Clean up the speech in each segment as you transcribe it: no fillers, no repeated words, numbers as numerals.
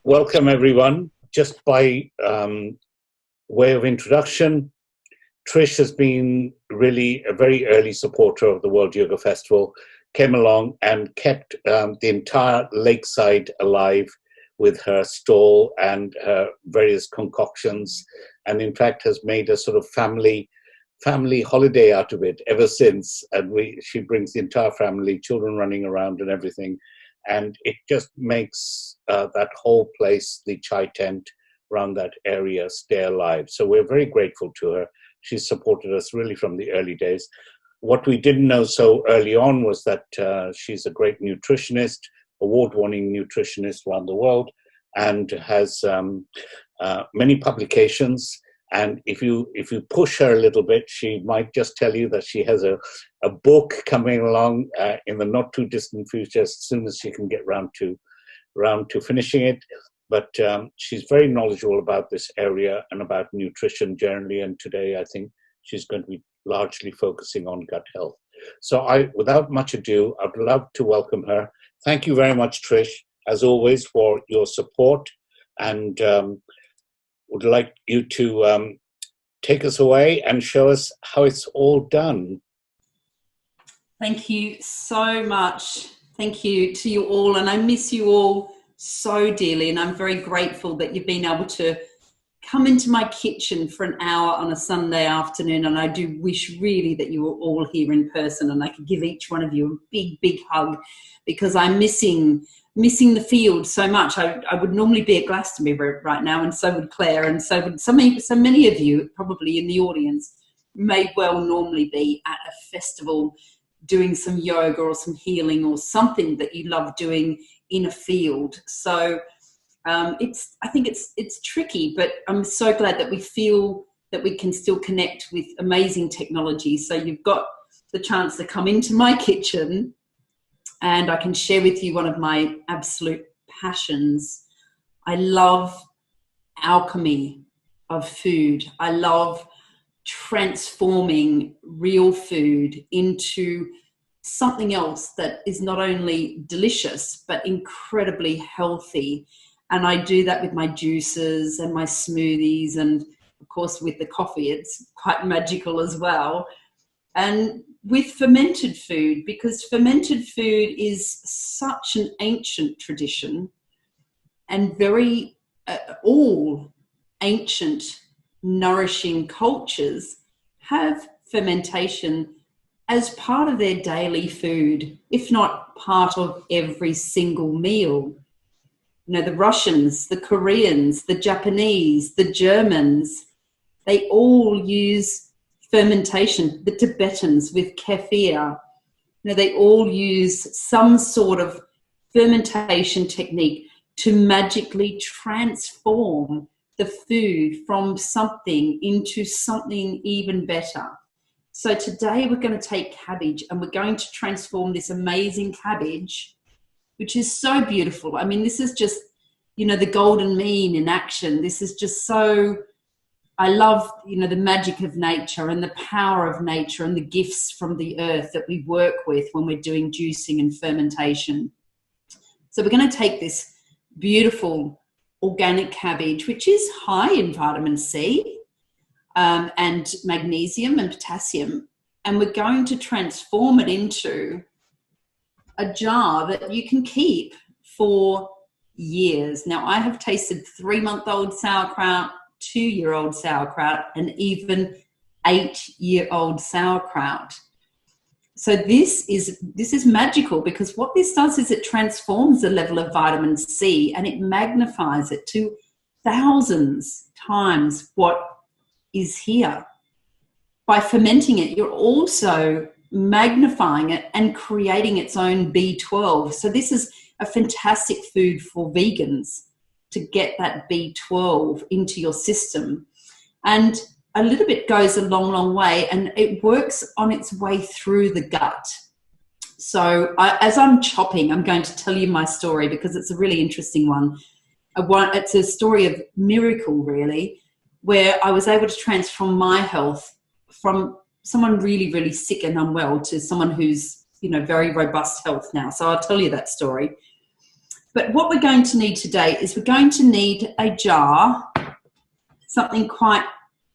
Welcome, everyone. Just by way of introduction, Trish has been really a very early supporter of the World Yoga Festival, came along and kept the entire lakeside alive with her stall and her various concoctions, and in fact has made a sort of family holiday out of it ever since. And she brings the entire family, children running around and everything. And it just makes that whole place, the chai tent around that area, stay alive. So we're very grateful to her. She's supported us really from the early days. What we didn't know so early on was that she's a great nutritionist, award-winning nutritionist around the world, and has many publications. And if you push her a little bit, she might just tell you that she has a book coming along in the not too distant future, as soon as she can get round to finishing it. But she's very knowledgeable about this area and about nutrition generally. And today, I think she's going to be largely focusing on gut health. So without much ado, I'd love to welcome her. Thank you very much, Trish, as always, for your support, and would like you to take us away and show us how it's all done. Thank you so much. Thank you to you all. And I miss you all so dearly. And I'm very grateful that you've been able to come into my kitchen for an hour on a Sunday afternoon. And I do wish really that you were all here in person and I could give each one of you a big, big hug, because I'm missing the field so much. I would normally be at Glastonbury right now, and so would Claire, and so would so many of you probably in the audience may well normally be at a festival doing some yoga or some healing or something that you love doing in a field. So I think it's tricky, but I'm so glad that we feel that we can still connect with amazing technology. So you've got the chance to come into my kitchen, and I can share with you one of my absolute passions. I love alchemy of food. I love transforming real food into something else that is not only delicious, but incredibly healthy. And I do that with my juices and my smoothies. And of course, with the coffee, it's quite magical as well. And with fermented food, because fermented food is such an ancient tradition, and very all ancient nourishing cultures have fermentation as part of their daily food, if not part of every single meal. You know, the Russians, the Koreans, the Japanese, the Germans, they all use fermentation. The Tibetans with kefir, they all use some sort of fermentation technique to magically transform the food from something into something even better. So today we're going to take cabbage and we're going to transform this amazing cabbage, which is so beautiful. I mean, this is just, the golden mean in action. This is just so... I love, the magic of nature and the power of nature and the gifts from the earth that we work with when we're doing juicing and fermentation. So we're going to take this beautiful organic cabbage, which is high in vitamin C and magnesium and potassium, and we're going to transform it into a jar that you can keep for years. Now, I have tasted 3-month-old sauerkraut, 2-year-old sauerkraut, and even 8-year-old sauerkraut. So this is magical, because what this does is it transforms the level of vitamin C and it magnifies it to thousands times what is here. By fermenting it, you're also magnifying it and creating its own B12. So this is a fantastic food for vegans, to get that B12 into your system. And a little bit goes a long, long way, and it works on its way through the gut. So as I'm chopping, I'm going to tell you my story, because it's a really interesting one. It's a story of miracle, really, where I was able to transform my health from someone really, really sick and unwell to someone who's, very robust health now. So I'll tell you that story. But what we're going to need today is we're going to need a jar, something quite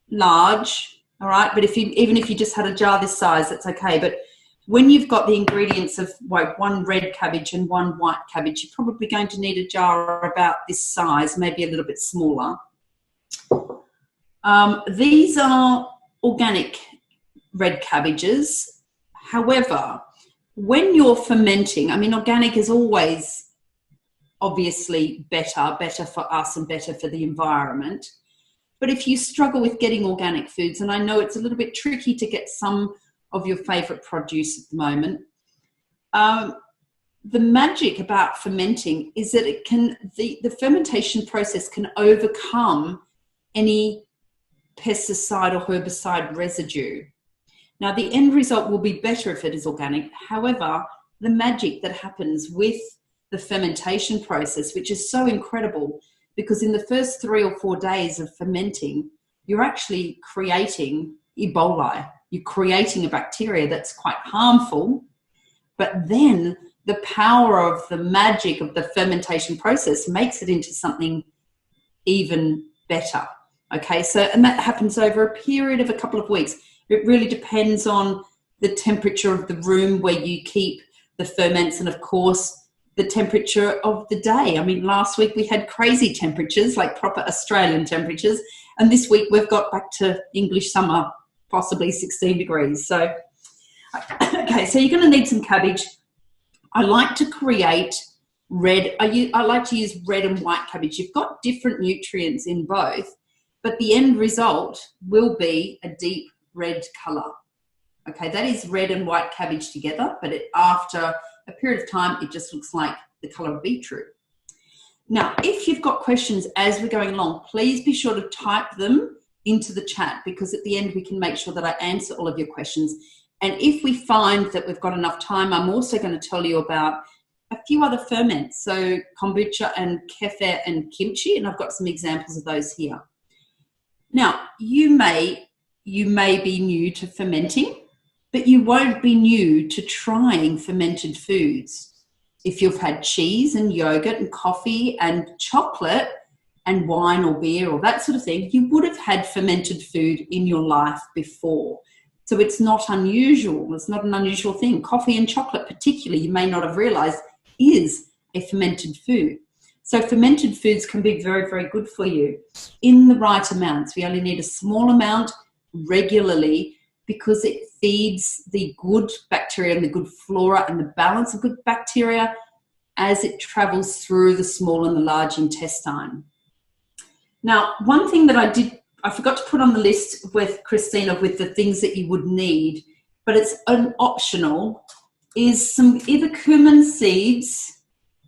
large, all right? But even if you just had a jar this size, that's okay. But when you've got the ingredients of one red cabbage and one white cabbage, you're probably going to need a jar about this size, maybe a little bit smaller. These are organic red cabbages. However, when you're fermenting, I mean, organic is always obviously better for us and better for the environment. But if you struggle with getting organic foods, and I know it's a little bit tricky to get some of your favorite produce at the moment, the magic about fermenting is that the fermentation process can overcome any pesticide or herbicide residue. Now, the end result will be better if it is organic. However, the magic that happens with the fermentation process, which is so incredible, because in the first 3 or 4 days of fermenting, you're actually creating E. coli. You're creating a bacteria that's quite harmful, but then the power of the magic of the fermentation process makes it into something even better. Okay, so, and that happens over a period of a couple of weeks. It really depends on the temperature of the room where you keep the ferments, and of course, the temperature of the day. I mean, last week we had crazy temperatures, like proper Australian temperatures, and this week we've got back to English summer, possibly 16 degrees. So, okay, so you're going to need some cabbage. I like to create red. I like to use red and white cabbage. You've got different nutrients in both, but the end result will be a deep red colour. Okay, that is red and white cabbage together, but after a period of time, it just looks like the colour of beetroot. Now, if you've got questions as we're going along, please be sure to type them into the chat, because at the end we can make sure that I answer all of your questions. And if we find that we've got enough time, I'm also going to tell you about a few other ferments, so kombucha and kefir and kimchi, and I've got some examples of those here. Now, you may be new to fermenting, but you won't be new to trying fermented foods. If you've had cheese and yogurt and coffee and chocolate and wine or beer or that sort of thing, you would have had fermented food in your life before. So it's not unusual. It's not an unusual thing. Coffee and chocolate particularly, you may not have realized, is a fermented food. So fermented foods can be very, very good for you in the right amounts. We only need a small amount regularly, because it feeds the good bacteria and the good flora and the balance of good bacteria as it travels through the small and the large intestine. Now, one thing that I forgot to put on the list with Christina with the things that you would need, but it's an optional, is some either cumin seeds.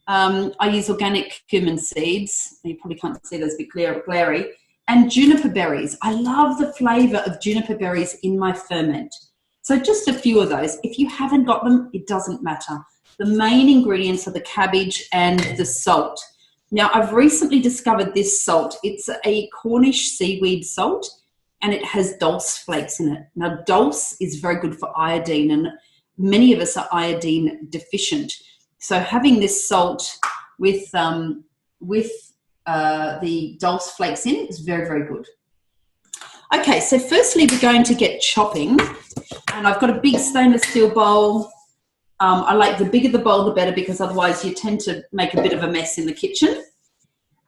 I use organic cumin seeds. You probably can't see those a bit glary. And juniper berries. I love the flavour of juniper berries in my ferment. So just a few of those. If you haven't got them, it doesn't matter. The main ingredients are the cabbage and the salt. Now, I've recently discovered this salt. It's a Cornish seaweed salt, and it has dulse flakes in it. Now, dulse is very good for iodine, and many of us are iodine deficient. So having this salt with the dulse flakes in is very, very good. Okay, so firstly we're going to get chopping, and I've got a big stainless steel bowl. I like the bigger the bowl the better, because otherwise you tend to make a bit of a mess in the kitchen.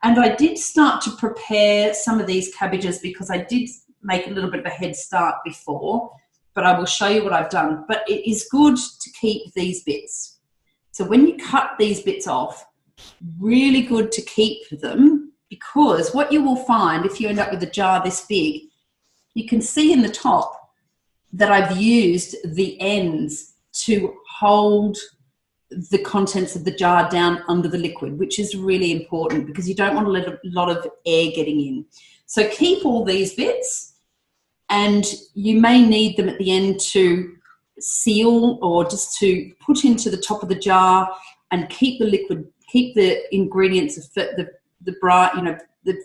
And I did start to prepare some of these cabbages because I did make a little bit of a head start before, but I will show you what I've done. But it is good to keep these bits. So when you cut these bits off, really good to keep them, because what you will find if you end up with a jar this big, you can see in the top that I've used the ends to hold the contents of the jar down under the liquid, which is really important because you don't want a lot of air getting in. So keep all these bits, and you may need them at the end to seal or just to put into the top of the jar and keep the liquid, keep the ingredients of the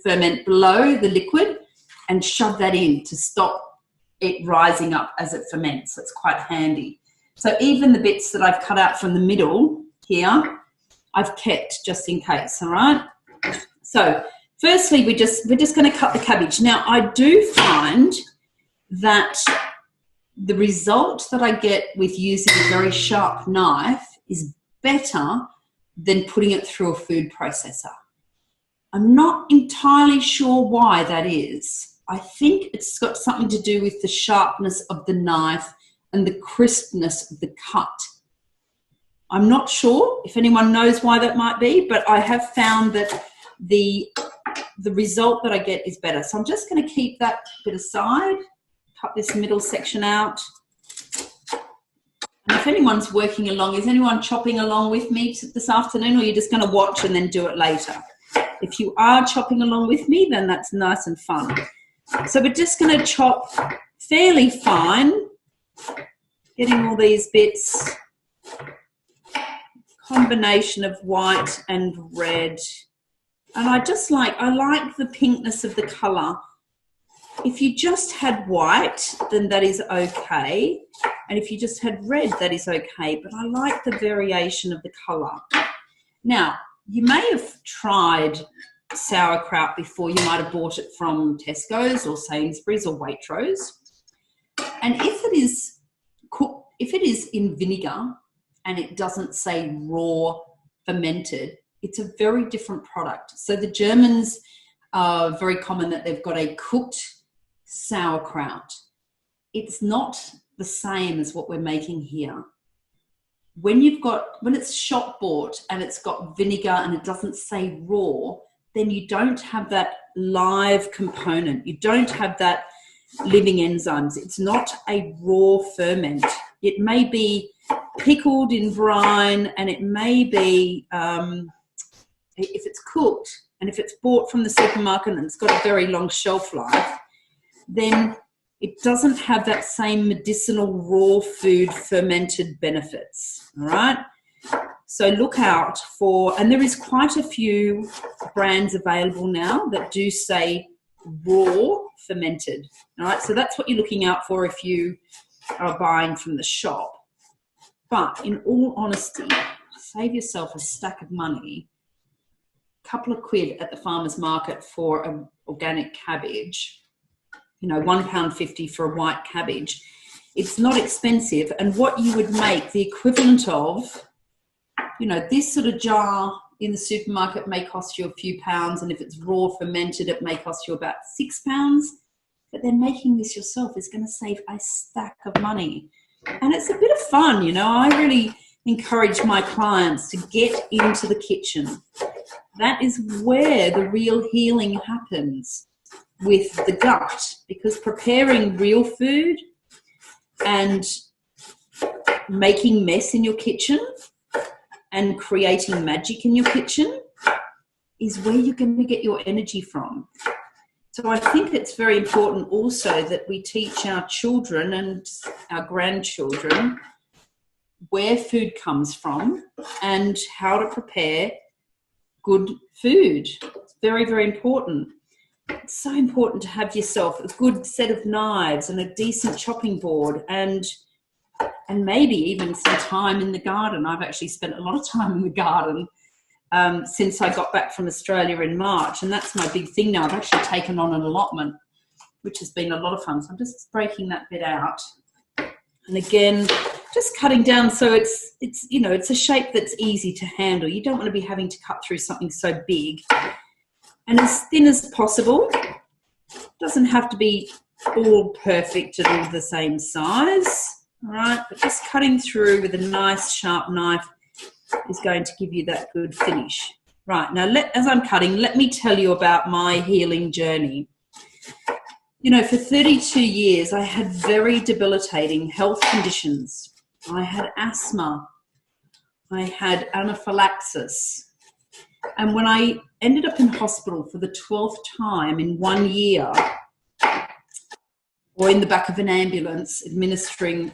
ferment below the liquid, and shove that in to stop it rising up as it ferments. So it's quite handy. So even the bits that I've cut out from the middle here, I've kept just in case, all right? So firstly, we're just going to cut the cabbage. Now, I do find that the result that I get with using a very sharp knife is better than putting it through a food processor. I'm not entirely sure why that is. I think it's got something to do with the sharpness of the knife and the crispness of the cut. I'm not sure if anyone knows why that might be, but I have found that the result that I get is better. So I'm just going to keep that bit aside, cut this middle section out. And if anyone's working along, is anyone chopping along with me this afternoon, or you're just going to watch and then do it later? If you are chopping along with me, then that's nice and fun. So we're just going to chop fairly fine, getting all these bits, combination of white and red. And I like the pinkness of the colour. If you just had white, then that is okay. And if you just had red, that is okay. But I like the variation of the colour. Now, you may have tried sauerkraut before. You might have bought it from Tesco's or Sainsbury's or Waitrose. And if it is cooked, if it is in vinegar and it doesn't say raw fermented, it's a very different product. So the Germans are very common that they've got a cooked sauerkraut. It's not the same as what we're making here. When it's shop bought and it's got vinegar and it doesn't say raw, then you don't have that live component. You don't have that living enzymes. It's not a raw ferment. It may be pickled in brine, and it may be, if it's cooked and if it's bought from the supermarket and it's got a very long shelf life, then it doesn't have that same medicinal raw food fermented benefits, all right? So look out for, and there is quite a few brands available now that do say raw fermented, all right? So that's what you're looking out for if you are buying from the shop. But in all honesty, save yourself a stack of money, a couple of quid at the farmer's market for an organic cabbage, £1.50 for a white cabbage. It's not expensive. And what you would make the equivalent of, this sort of jar in the supermarket may cost you a few pounds. And if it's raw fermented, it may cost you about £6. But then making this yourself is going to save a stack of money. And it's a bit of fun, I really encourage my clients to get into the kitchen. That is where the real healing happens with the gut, because preparing real food and making mess in your kitchen and creating magic in your kitchen is where you're going to get your energy from. So I think it's very important also that we teach our children and our grandchildren where food comes from and how to prepare good food. It's very, very important. It's so important to have yourself a good set of knives and a decent chopping board and maybe even some time in the garden. I've actually spent a lot of time in the garden since I got back from Australia in March, and that's my big thing now. I've actually taken on an allotment, which has been a lot of fun. So I'm just breaking that bit out. And again, just cutting down so it's a shape that's easy to handle. You don't want to be having to cut through something so big. And as thin as possible. Doesn't have to be all perfect and all the same size, all right? But just cutting through with a nice sharp knife is going to give you that good finish. Right, now as I'm cutting, let me tell you about my healing journey. For 32 years, I had very debilitating health conditions. I had asthma. I had anaphylaxis. And when I ended up in hospital for the 12th time in 1 year, or in the back of an ambulance administering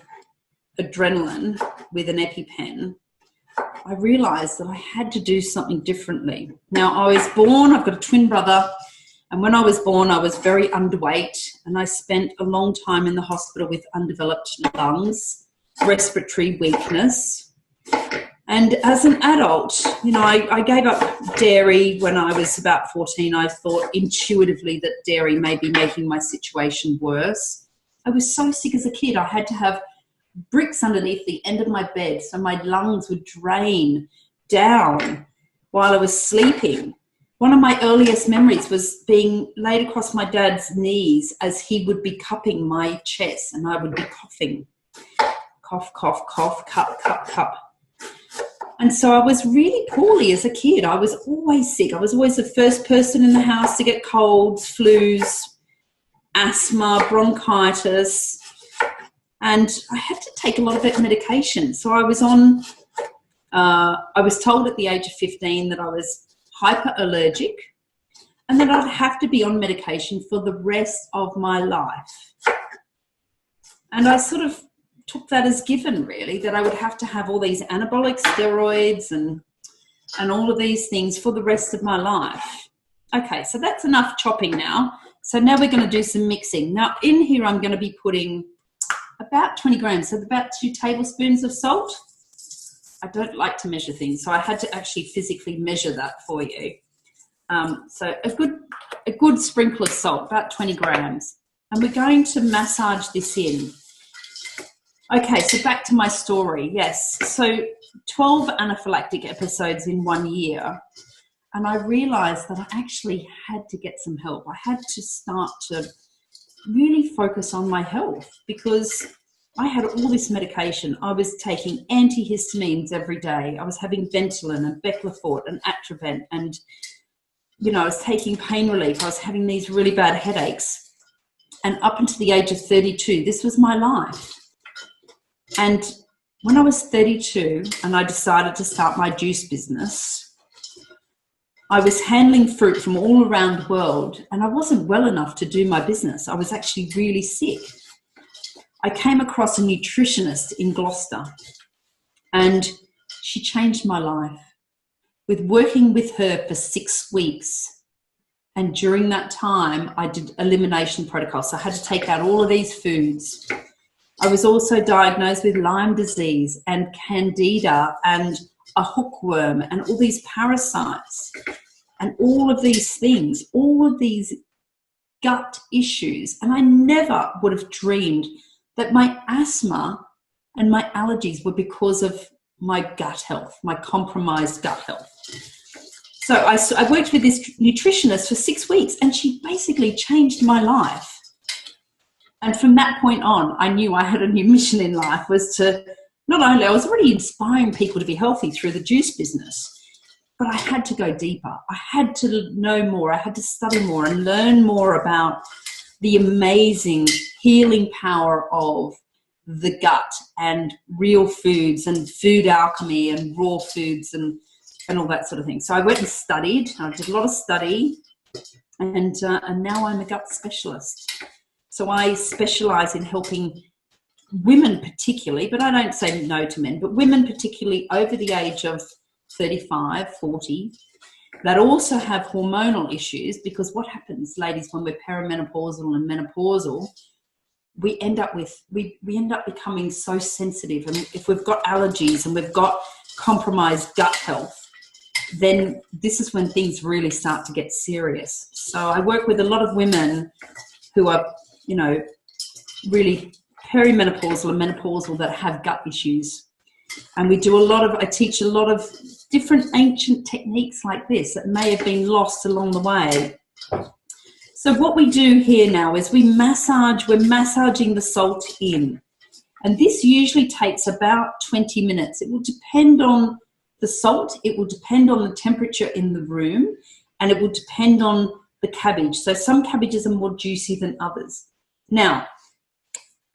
adrenaline with an EpiPen, I realised that I had to do something differently. Now, I was born, I've got a twin brother, and when I was born, I was very underweight, and I spent a long time in the hospital with undeveloped lungs, respiratory weakness, And as an adult, I gave up dairy when I was about 14. I thought intuitively that dairy may be making my situation worse. I was so sick as a kid. I had to have bricks underneath the end of my bed so my lungs would drain down while I was sleeping. One of my earliest memories was being laid across my dad's knees as he would be cupping my chest, and I would be coughing. Cough, cough, cough, cup, cup, cup. And so I was really poorly as a kid. I was always sick. I was always the first person in the house to get colds, flus, asthma, bronchitis. And I had to take a lot of medication. So I was told at the age of 15 that I was hyperallergic and that I'd have to be on medication for the rest of my life. And I sort of took that as given, really, that I would have to have all these anabolic steroids and all of these things for the rest of my life. Okay, so that's enough chopping now. So now we're going to do some mixing. Now in here I'm going to be putting about 20 grams, so about 2 tablespoons of salt. I don't like to measure things, so I had to actually physically measure that for you. So a good sprinkle of salt, about 20 grams. And we're going to massage this in. Okay, so back to my story. Yes, so 12 anaphylactic episodes in 1 year. And I realized that I actually had to get some help. I had to start to really focus on my health because I had all this medication. I was taking antihistamines every day. I was having Ventolin and Beclofort and Atrovent, and I was taking pain relief. I was having these really bad headaches. And up until the age of 32, this was my life. And when I was 32 and I decided to start my juice business, I was handling fruit from all around the world and I wasn't well enough to do my business. I was actually really sick. I came across a nutritionist in Gloucester and she changed my life with working with her for 6 weeks. And during that time, I did elimination protocols. So I had to take out all of these foods. I was also diagnosed with Lyme disease and candida and a hookworm and all these parasites and all of these things, all of these gut issues. And I never would have dreamed that my asthma and my allergies were because of my gut health, my compromised gut health. So I worked with this nutritionist for 6 weeks and she basically changed my life. And from that point on, I knew I had a new mission in life, was to not only, I was already inspiring people to be healthy through the juice business, but I had to go deeper. I had to know more. I had to study more and learn more about the amazing healing power of the gut and real foods and food alchemy and raw foods and all that sort of thing. So I went and studied. I did a lot of study and now I'm a gut specialist. So I specialize in helping women particularly, but I don't say no to men, but women particularly over the age of 35, 40, that also have hormonal issues, because what happens, ladies, when we're perimenopausal and menopausal, we end up becoming so sensitive. And if we've got allergies and we've got compromised gut health, then this is when things really start to get serious. So I work with a lot of women who are, really perimenopausal and menopausal that have gut issues. And I teach a lot of different ancient techniques like this that may have been lost along the way. So what we do here now is we're massaging the salt in. And this usually takes about 20 minutes. It will depend on the salt, it will depend on the temperature in the room, and it will depend on the cabbage. So some cabbages are more juicy than others. Now,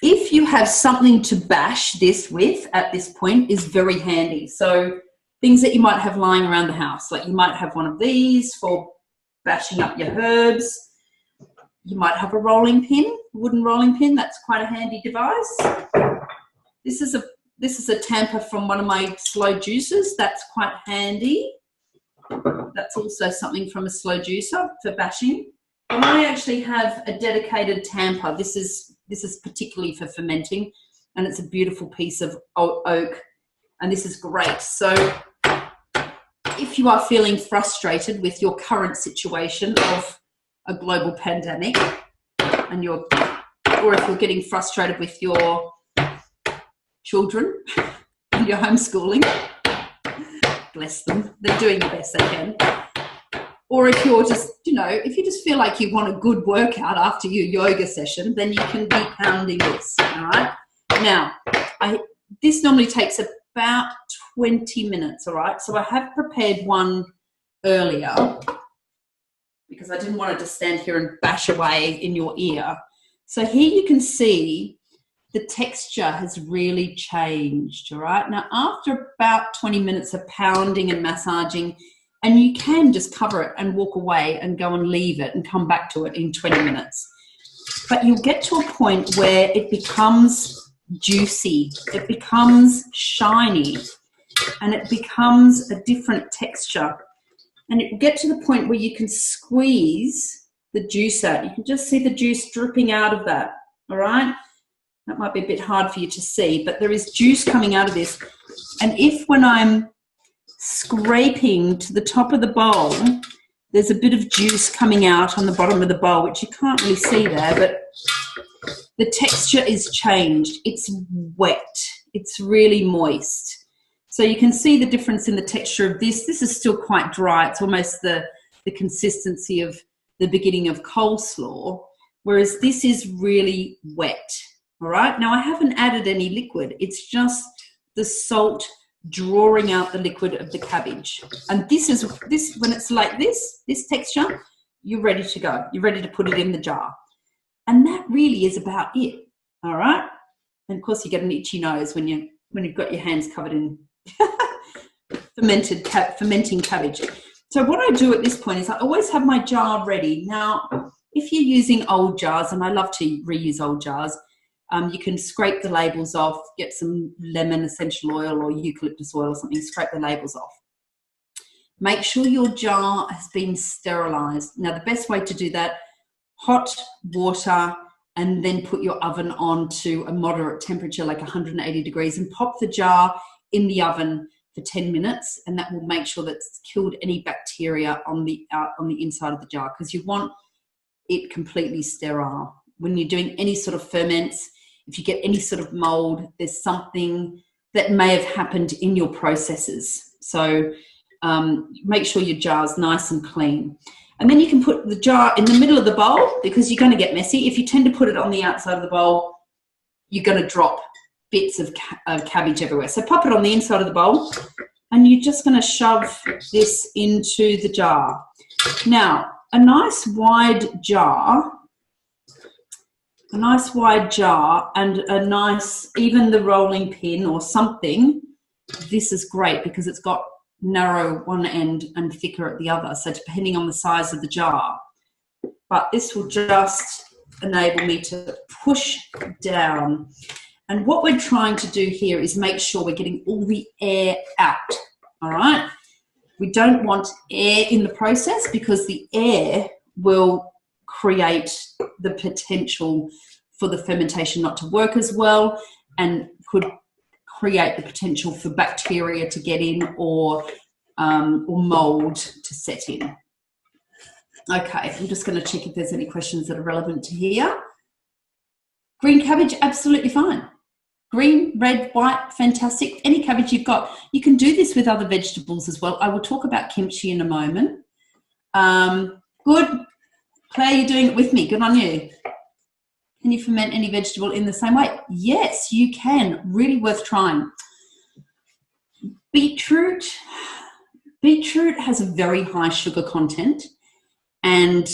if you have something to bash this with at this point is very handy. So things that you might have lying around the house, like you might have one of these for bashing up your herbs. You might have a rolling pin, wooden rolling pin. That's quite a handy device. This is a tamper from one of my slow juicers. That's quite handy. That's also something from a slow juicer for bashing. And I actually have a dedicated tamper. This is particularly for fermenting, and it's a beautiful piece of oak And this is great. So if you are feeling frustrated with your current situation of a global pandemic, and or if you're getting frustrated with your children and your homeschooling, bless them, they're doing the best they can. Or if you're just, if you just feel like you want a good workout after your yoga session, then you can be pounding this, all right? Now, this normally takes about 20 minutes, all right? So I have prepared one earlier because I didn't want it to stand here and bash away in your ear. So here you can see the texture has really changed, all right? Now, after about 20 minutes of pounding and massaging, and you can just cover it and walk away and go and leave it and come back to it in 20 minutes. But you'll get to a point where it becomes juicy, it becomes shiny, and it becomes a different texture. And it will get to the point where you can squeeze the juice out. You can just see the juice dripping out of that, all right? That might be a bit hard for you to see, but there is juice coming out of this. And if when I'm scraping to the top of the bowl, there's a bit of juice coming out on the bottom of the bowl, which you can't really see there, but the texture is changed. It's wet. It's really moist. So you can see the difference in the texture of this. This is still quite dry. It's almost the consistency of the beginning of coleslaw, whereas this is really wet. All right. Now I haven't added any liquid. It's just the salt drawing out the liquid of the cabbage. And this when it's like this texture, you're ready to go. You're ready to put it in the jar. And that really is about it. All right. And of course you get an itchy nose when you've got your hands covered in fermenting cabbage. So what I do at this point is I always have my jar ready. Now, if you're using old jars, and I love to reuse old jars, you can scrape the labels off, get some lemon essential oil or eucalyptus oil or something, scrape the labels off. Make sure your jar has been sterilized. Now, the best way to do that, hot water, and then put your oven on to a moderate temperature, like 180 degrees, and pop the jar in the oven for 10 minutes, and that will make sure that it's killed any bacteria on the inside of the jar, because you want it completely sterile. When you're doing any sort of ferments, if you get any sort of mold, there's something that may have happened in your processes. So make sure your jar's nice and clean. And then you can put the jar in the middle of the bowl, because you're going to get messy. If you tend to put it on the outside of the bowl, you're going to drop bits of cabbage everywhere. So pop it on the inside of the bowl, and you're just going to shove this into the jar. Now, a nice wide jar and a nice, even the rolling pin or something, this is great because it's got narrow one end and thicker at the other, so depending on the size of the jar. But this will just enable me to push down. And what we're trying to do here is make sure we're getting all the air out, all right? We don't want air in the process, because the air will create the potential for the fermentation not to work as well, and could create the potential for bacteria to get in, or mold to set in. Okay, I'm just going to check if there's any questions that are relevant to here. Green cabbage, absolutely fine. Green, red, white, fantastic. Any cabbage you've got. You can do this with other vegetables as well. I will talk about kimchi in a moment. Good. Claire, you're doing it with me. Good on you. Can you ferment any vegetable in the same way? Yes, you can. Really worth trying. Beetroot has a very high sugar content, and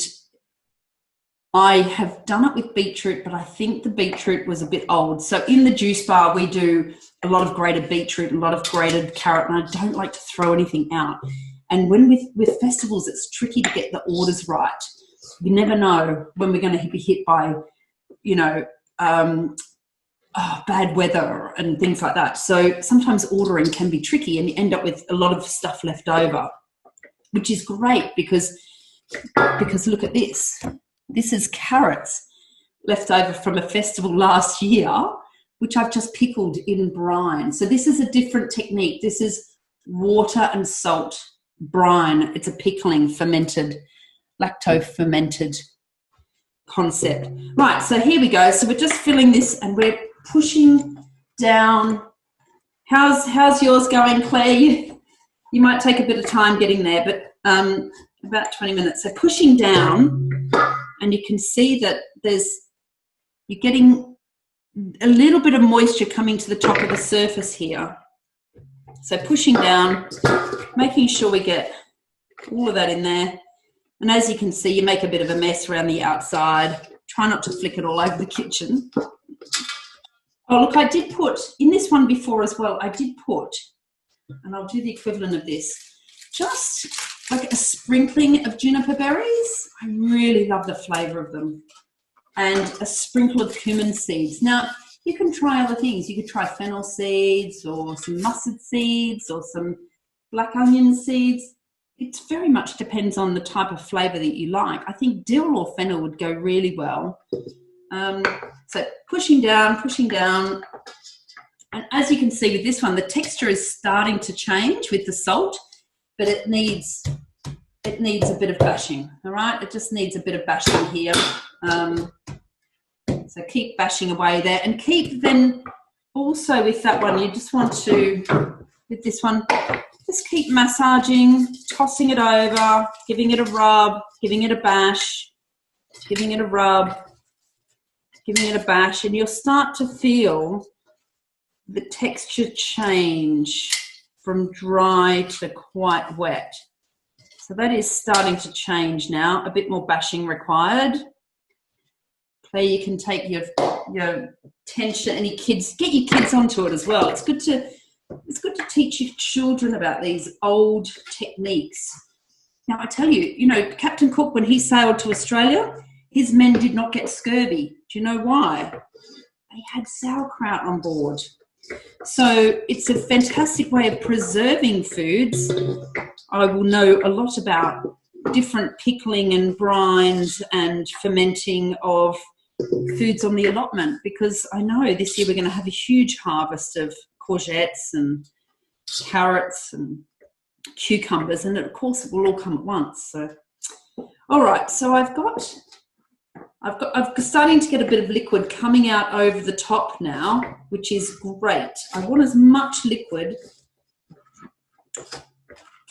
I have done it with beetroot, but I think the beetroot was a bit old. So in the juice bar, we do a lot of grated beetroot, a lot of grated carrot, and I don't like to throw anything out. And when with festivals, it's tricky to get the orders right. You never know when we're going to be hit by, bad weather and things like that. So sometimes ordering can be tricky, and you end up with a lot of stuff left over, which is great because look at this. This is carrots left over from a festival last year, which I've just pickled in brine. So this is a different technique. This is water and salt brine. It's a pickling fermented, lacto-fermented concept. Right, so here we go. So we're just filling this and we're pushing down. How's yours going, Claire? You might take a bit of time getting there, but about 20 minutes. So pushing down, and you can see that you're getting a little bit of moisture coming to the top of the surface here. So pushing down, making sure we get all of that in there. And as you can see, you make a bit of a mess around the outside. Try not to flick it all over the kitchen. Oh, look, I did put, in this one before as well, I did put, and I'll do the equivalent of this, just like a sprinkling of juniper berries. I really love the flavour of them. And a sprinkle of cumin seeds. Now, you can try other things. You could try fennel seeds or some mustard seeds or some black onion seeds. It very much depends on the type of flavour that you like. I think dill or fennel would go really well. So pushing down. And as you can see with this one, the texture is starting to change with the salt, but it needs a bit of bashing, all right? It just needs a bit of bashing here. So keep bashing away there, and keep then also with that one, you just want to, with this one, just keep massaging, tossing it over, giving it a rub, giving it a bash, giving it a rub, giving it a bash, and you'll start to feel the texture change from dry to quite wet. So that is starting to change now, a bit more bashing required. Claire, you can take your tension, any kids, get your kids onto it as well. It's good to teach your children about these old techniques. Now, I tell you, Captain Cook, when he sailed to Australia, his men did not get scurvy. Do you know why? They had sauerkraut on board. So it's a fantastic way of preserving foods. I will know a lot about different pickling and brines and fermenting of foods on the allotment, because I know this year we're going to have a huge harvest of courgettes and carrots and cucumbers, and of course it will all come at once. So, all right, so I'm starting to get a bit of liquid coming out over the top now, which is great. I want as much liquid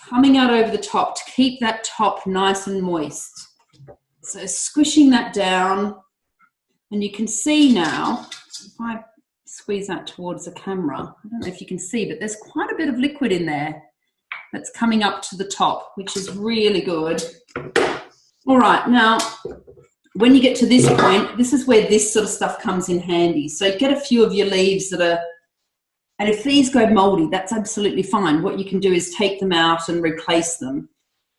coming out over the top to keep that top nice and moist. So squishing that down, and you can see now, if I squeeze that towards the camera, I don't know if you can see, but there's quite a bit of liquid in there that's coming up to the top, which is really good. All right, now, when you get to this point, this is where this sort of stuff comes in handy. So get a few of your leaves that are, and if these go mouldy, that's absolutely fine. What you can do is take them out and replace them.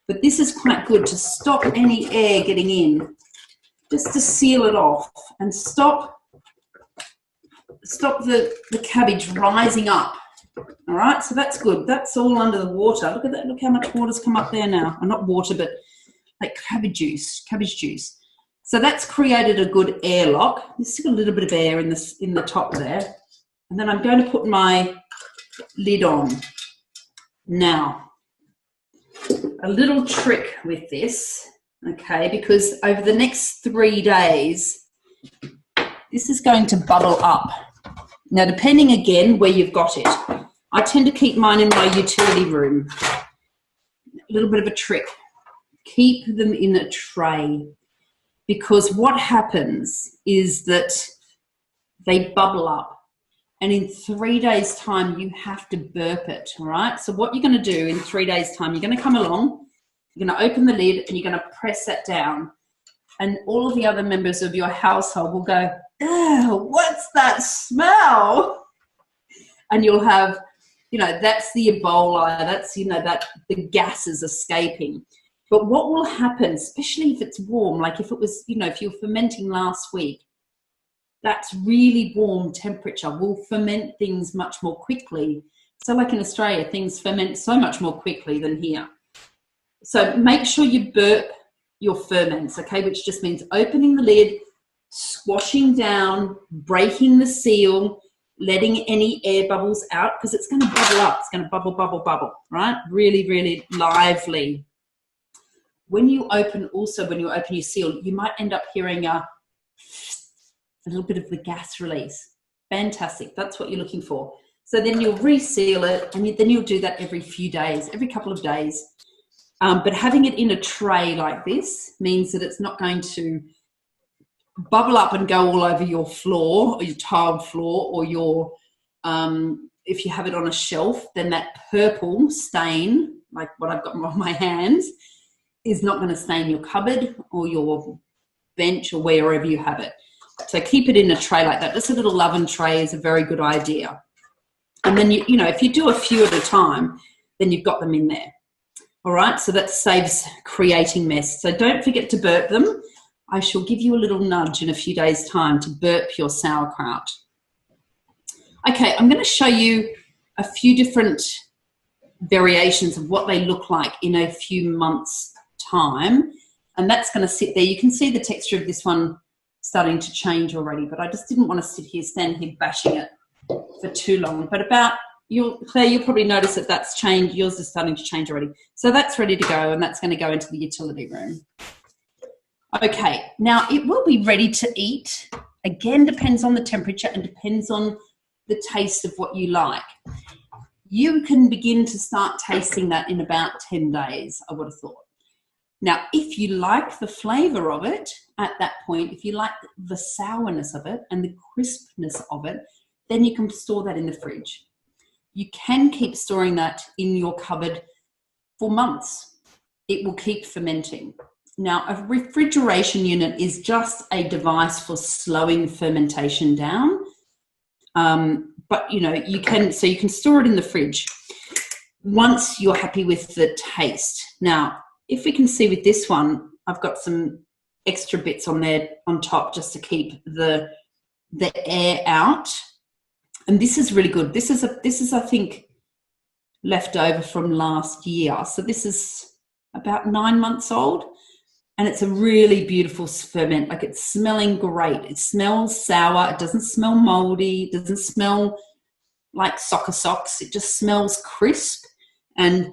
But this is quite good to stop any air getting in, just to seal it off and stop the cabbage rising up. All right, so that's good. That's all under the water. Look at that. Look how much water's come up there now. Well, not water, but like cabbage juice. So that's created a good airlock. There's still a little bit of air in the top there. And then I'm going to put my lid on. Now, a little trick with this, okay, because over the next 3 days, this is going to bubble up. Now, depending again where you've got it, I tend to keep mine in my utility room. A little bit of a trick. Keep them in a tray, because what happens is that they bubble up, and in 3 days' time, you have to burp it, all right? So what you're going to do in 3 days' time, you're going to come along, you're going to open the lid, and you're going to press that down, and all of the other members of your household will go, "Oh, what's that smell?" And you'll have, that's the Ebola, that's, that the gas is escaping. But what will happen, especially if it's warm, like if it was, if you were fermenting last week, that's really warm temperature will ferment things much more quickly. So like in Australia, things ferment so much more quickly than here. So make sure you burp your ferments, okay, which just means opening the lid, squashing down, breaking the seal, letting any air bubbles out, because it's going to bubble up. It's going to bubble, bubble, bubble, right? Really, really lively. When you open your seal, you might end up hearing a little bit of the gas release. Fantastic. That's what you're looking for. So then you'll reseal it, and then you'll do that every few days, every couple of days. But having it in a tray like this means that it's not going to bubble up and go all over your floor, or your tiled floor, or your, if you have it on a shelf, then that purple stain, like what I've got on my hands, is not going to stain your cupboard or your bench or wherever you have it. So keep it in a tray like that. Just a little oven tray is a very good idea. And then, you know, if you do a few at a time, then you've got them in there. All right, so that saves creating mess. So don't forget to burp them. I shall give you a little nudge in a few days' time to burp your sauerkraut. Okay, I'm going to show you a few different variations of what they look like in a few months' time. And that's going to sit there. You can see the texture of this one starting to change already, but I just didn't want to stand here bashing it for too long. But Claire, you'll probably notice that that's changed. Yours is starting to change already. So that's ready to go, and that's going to go into the utility room. Okay, now it will be ready to eat. Again, depends on the temperature and depends on the taste of what you like. You can begin to start tasting that in about 10 days, I would have thought. Now, if you like the flavour of it at that point, if you like the sourness of it and the crispness of it, then you can store that in the fridge. You can keep storing that in your cupboard for months. It will keep fermenting. Now, a refrigeration unit is just a device for slowing fermentation down. But, you know, you can store it in the fridge once you're happy with the taste. Now, if we can see with this one, I've got some extra bits on there on top just to keep the air out. And this is really good. This is I think left over from last year. So this is about 9 months old, and it's a really beautiful ferment. Like, it's smelling great. It smells sour. It doesn't smell moldy. It doesn't smell like soccer socks. It just smells crisp, and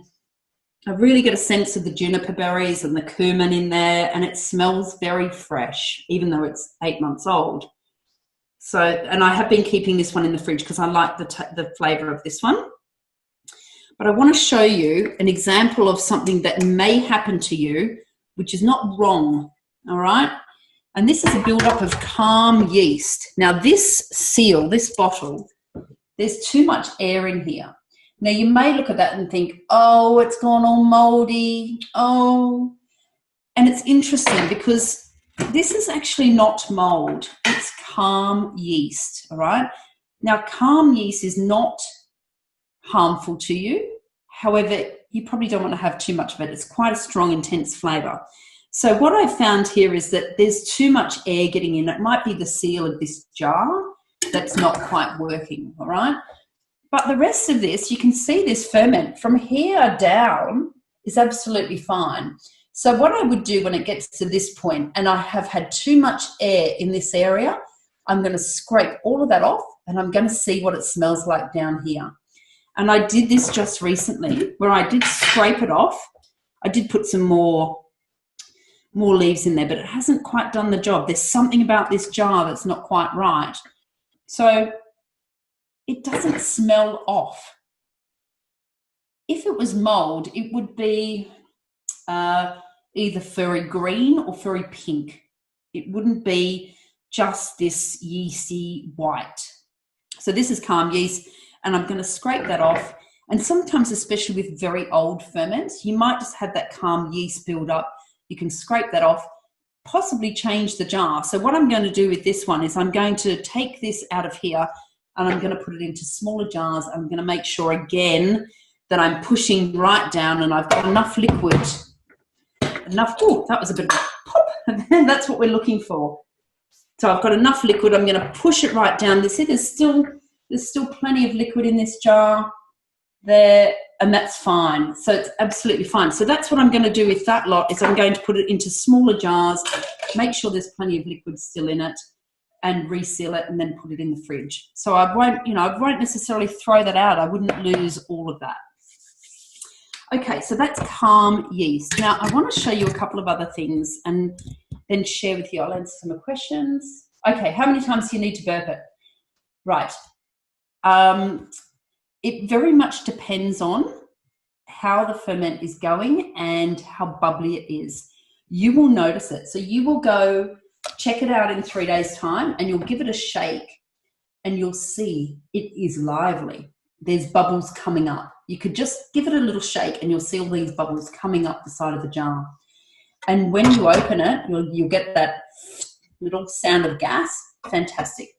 I really get a sense of the juniper berries and the cumin in there, and it smells very fresh, even though it's 8 months old. So, and I have been keeping this one in the fridge because I like the flavour of this one. But I want to show you an example of something that may happen to you, which is not wrong, all right? And this is a build-up of calm yeast. Now, this seal, this bottle, there's too much air in here. Now, you may look at that and think, oh, it's gone all mouldy, oh. And it's interesting because this is actually not mould. It's calm yeast, all right? Now, calm yeast is not harmful to you. However, you probably don't want to have too much of it. It's quite a strong, intense flavour. So what I found here is that there's too much air getting in. It might be the seal of this jar that's not quite working, all right? But the rest of this, you can see this ferment from here down is absolutely fine. So what I would do when it gets to this point, and I have had too much air in this area, I'm going to scrape all of that off, and I'm going to see what it smells like down here. And I did this just recently where I did scrape it off. I did put some more leaves in there, but it hasn't quite done the job. There's something about this jar that's not quite right. So it doesn't smell off. If it was mold, it would be either furry green or furry pink. It wouldn't be just this yeasty white. So this is calm yeast, and I'm going to scrape that off. And sometimes, especially with very old ferments, you might just have that calm yeast build up. You can scrape that off, possibly change the jar. So what I'm going to do with this one is I'm going to take this out of here, and I'm going to put it into smaller jars. I'm going to make sure again that I'm pushing right down and I've got enough liquid. Oh, that was a bit of a pop. And that's what we're looking for. So I've got enough liquid. I'm going to push it right down. See, there's still plenty of liquid in this jar there, and that's fine. So it's absolutely fine. So that's what I'm going to do with that lot is I'm going to put it into smaller jars, make sure there's plenty of liquid still in it. and reseal it and then put it in the fridge. So I won't necessarily throw that out. I wouldn't lose all of that. Okay, so that's calm yeast. Now I want to show you a couple of other things and then share with you. I'll answer some questions. Okay, how many times do you need to burp it? Right. It very much depends on how the ferment is going and how bubbly it is. You will notice it. So you will go check it out in 3 days' time and you'll give it a shake and you'll see it is lively. There's bubbles coming up. You could just give it a little shake and you'll see all these bubbles coming up the side of the jar. And when you open it, you'll get that little sound of gas. Fantastic.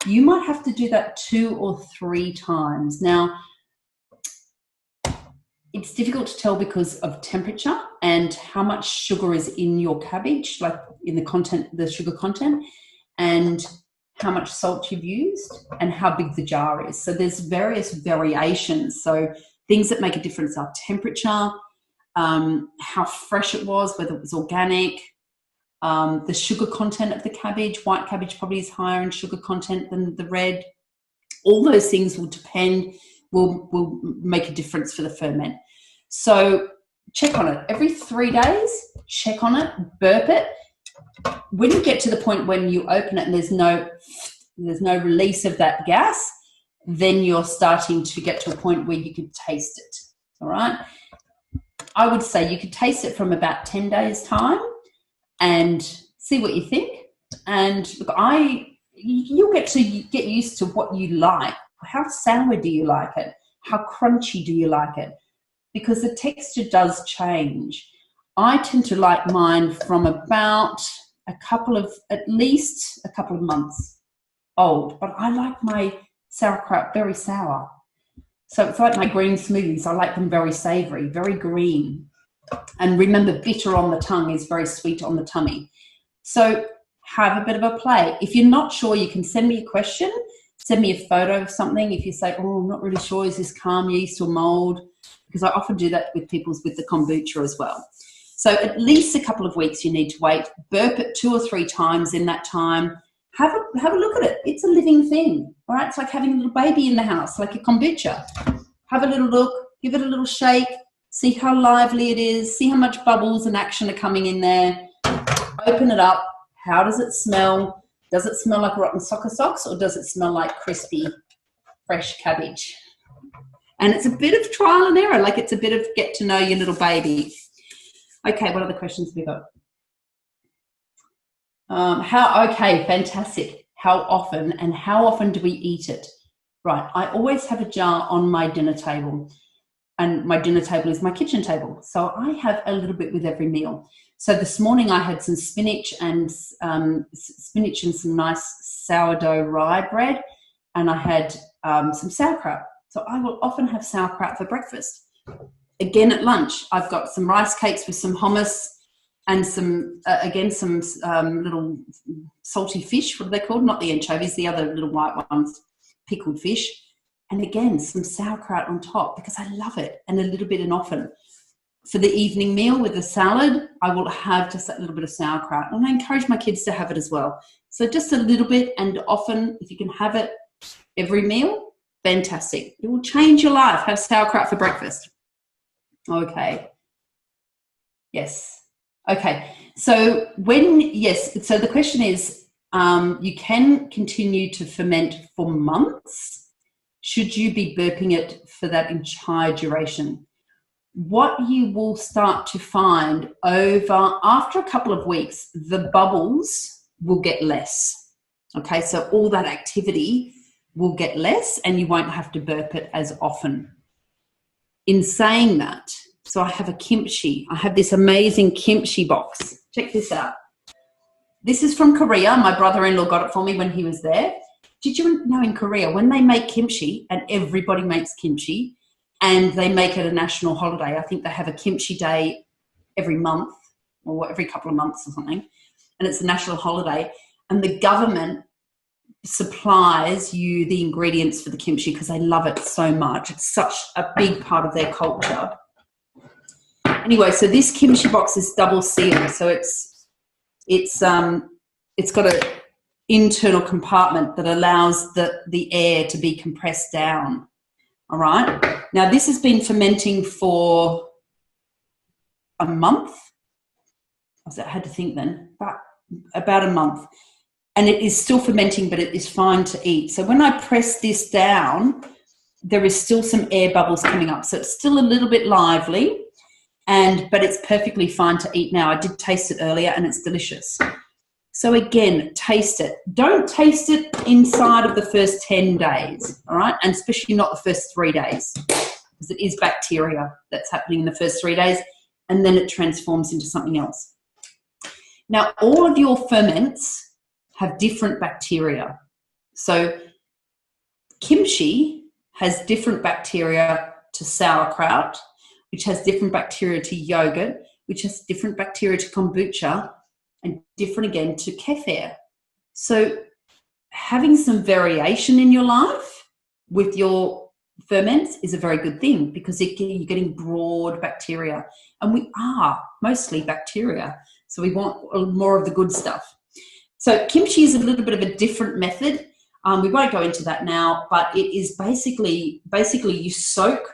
You might have to do that 2 or 3 times. Now, it's difficult to tell because of temperature and how much sugar is in your cabbage, like in the sugar content, and how much salt you've used and how big the jar is. So there's various variations. So things that make a difference are temperature, how fresh it was, whether it was organic, the sugar content of the cabbage. White cabbage probably is higher in sugar content than the red. All those things will make a difference for the ferment. So check on it every 3 days. Check on it, burp it. When you get to the point when you open it and there's no release of that gas, then you're starting to get to a point where you could taste it. All right. I would say you could taste it from about 10 days time and see what you think. And look, you'll get used to what you like. How sour do you like it? How crunchy do you like it? Because the texture does change. I tend to like mine from about at least a couple of months old, but I like my sauerkraut very sour. So it's like my green smoothies. I like them very savory, very green. And remember, bitter on the tongue is very sweet on the tummy. So have a bit of a play. If you're not sure, you can send me a question, send me a photo of something. If you say, oh, I'm not really sure, is this calm yeast or mold? Because I often do that with with the kombucha as well. So at least a couple of weeks you need to wait. Burp it 2 or 3 times in that time. Have a look at it. It's a living thing. All right, it's like having a little baby in the house, like a kombucha. Have a little look, give it a little shake, see how lively it is, see how much bubbles and action are coming in there. Open it up. How does it smell? Does it smell like rotten soccer socks or does it smell like crispy, fresh cabbage? And it's a bit of trial and error, like it's a bit of get to know your little baby. Okay, what other questions have we got? Okay, fantastic. How often do we eat it? Right, I always have a jar on my dinner table, and my dinner table is my kitchen table. So I have a little bit with every meal. So this morning I had some spinach and some nice sourdough rye bread, and I had some sauerkraut. So I will often have sauerkraut for breakfast. Again at lunch, I've got some rice cakes with some hummus and some little salty fish. What are they called? Not the anchovies, the other little white ones, pickled fish. And again, some sauerkraut on top because I love it, and a little bit and often. For the evening meal with the salad, I will have just that little bit of sauerkraut. And I encourage my kids to have it as well. So just a little bit and often, if you can have it every meal, fantastic. It will change your life. Have sauerkraut for breakfast. Okay. Yes. Okay. So so the question is, you can continue to ferment for months. Should you be burping it for that entire duration? What you will start to find after a couple of weeks, the bubbles will get less. Okay. So all that activity will get less and you won't have to burp it as often. In saying that, so I have a kimchi. I have this amazing kimchi box. Check this out. This is from Korea. My brother-in-law got it for me when he was there. Did you know in Korea, when they make kimchi, and everybody makes kimchi, and they make it a national holiday, I think they have a kimchi day every month or every couple of months or something, and it's a national holiday, and the government supplies you the ingredients for the kimchi because they love it so much. It's such a big part of their culture. Anyway, so this kimchi box is double sealed, so it's got internal compartment that allows the air to be compressed down. All right. Now, this has been fermenting for a month. I had to think then, about a month. And it is still fermenting, but it is fine to eat. So when I press this down, there is still some air bubbles coming up. So it's still a little bit lively, but it's perfectly fine to eat now. I did taste it earlier and it's delicious. So again, taste it. Don't taste it inside of the first 10 days, all right? And especially not the first 3 days, because it is bacteria that's happening in the first 3 days, and then it transforms into something else. Now, all of your ferments have different bacteria. So kimchi has different bacteria to sauerkraut, which has different bacteria to yogurt, which has different bacteria to kombucha, and different again to kefir. So having some variation in your life with your ferments is a very good thing, because you're getting broad bacteria, and we are mostly bacteria. So we want more of the good stuff. So kimchi is a little bit of a different method. We won't go into that now, but it is basically you soak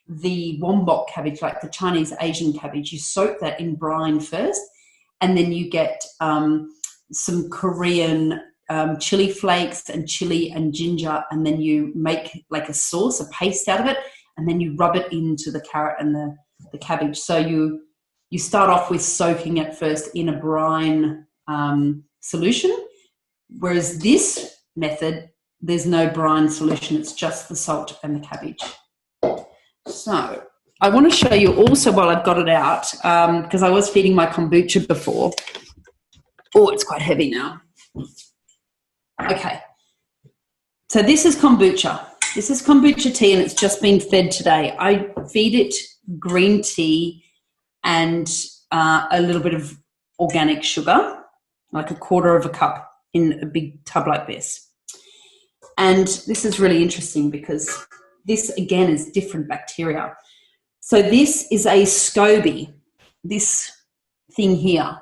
the wombok cabbage, like the Chinese Asian cabbage, you soak that in brine first, and then you get some Korean chili flakes and chili and ginger, and then you make like a sauce, a paste out of it, and then you rub it into the carrot and the cabbage. So you start off with soaking it first in a brine solution, whereas this method, there's no brine solution, it's just the salt and the cabbage. So I want to show you also, while I've got it out, because I was feeding my kombucha before. Oh, it's quite heavy now. Okay. So this is kombucha. This is kombucha tea, and it's just been fed today. I feed it green tea and a little bit of organic sugar, like 1/4 of a cup in a big tub like this. And this is really interesting because this, again, is different bacteria. So this is a SCOBY, this thing here.